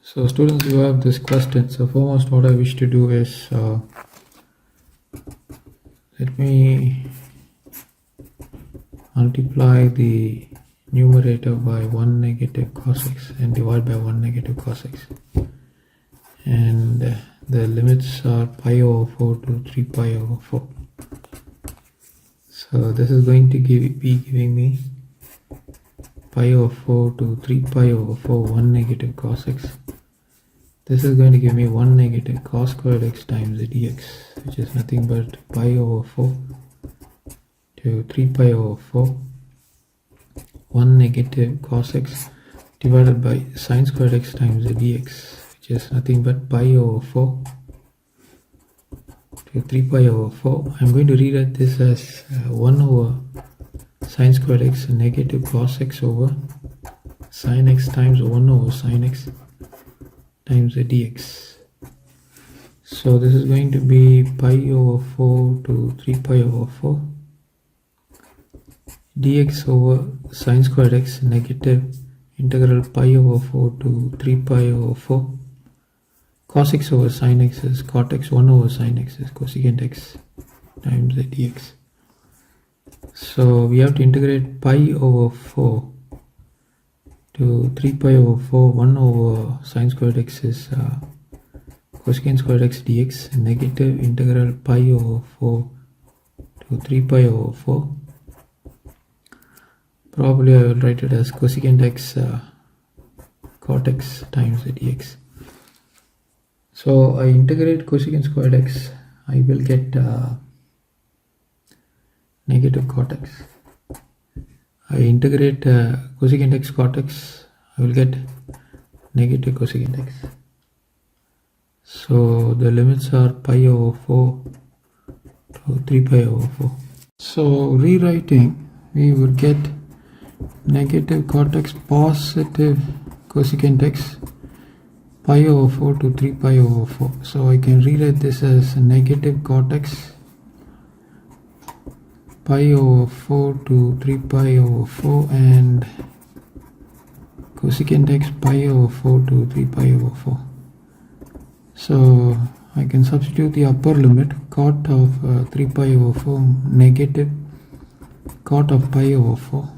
So students, you have this question. So foremost, what I wish to do is let me multiply the numerator by 1 negative cosx and divide by 1 negative cosx, and the limits are pi over 4 to 3 pi over 4. So this is going to be giving me pi over 4 to 3 pi over 4 1 negative cos x. This is going to give me 1 negative cos squared x times dx, which is nothing but pi over 4 to 3 pi over 4 1 negative cos x divided by sine squared x times dx, which is nothing but pi over 4 to 3 pi over 4. I'm going to rewrite this as 1 over sine squared x negative cos x over sine x times 1 over sine x times dx. So this is going to be pi over 4 to 3 pi over 4 dx over sine squared x negative integral pi over 4 to 3 pi over 4 cos x over sine x is cot x 1 over sine x is cosecant x times dx. So we have to integrate pi over 4 to 3 pi over 4 1 over sine squared x is cosecant squared x dx negative integral pi over 4 to 3 pi over 4. Probably I will write it as cosecant x cot x times dx. So I integrate cosecant squared x, I will get negative cot x. I integrate cosecant x cot x, I will get negative cosecant x. So the limits are pi over 4 to 3 pi over 4. So rewriting, we would get negative cot x positive cosecant x pi over 4 to 3 pi over 4. So I can rewrite this as negative cot x pi over 4 to 3 pi over 4 and cosecant x pi over 4 to 3 pi over 4. So I can substitute the upper limit cot of 3 pi over 4 negative cot of pi over 4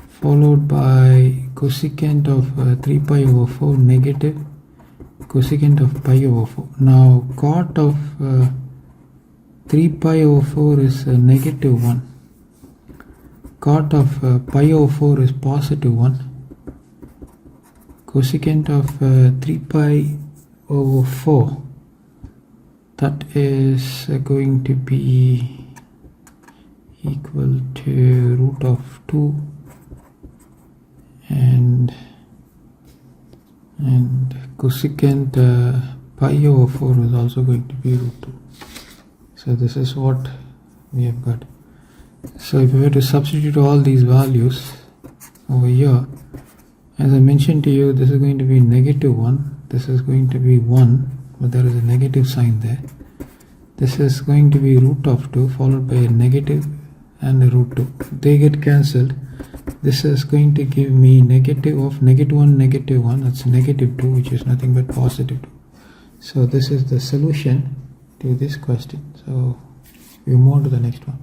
followed by cosecant of 3 pi over 4 negative cosecant of pi over 4. Now cot of 3 pi over 4 is negative 1. Cot of pi over 4 is positive 1. Cosecant of 3 pi over 4, that is going to be equal to root of 2 and cosecant pi over 4 is also going to be root 2. So this is what we have got. So if we were to substitute all these values over here, as I mentioned to you, this is going to be negative 1, this is going to be 1, but there is a negative sign there. This is going to be root of 2 followed by a negative and a root 2. They get cancelled. This is going to give me negative of negative 1, that's negative 2, which is nothing but positive 2. So this is the solution to this question. So we move on to the next one.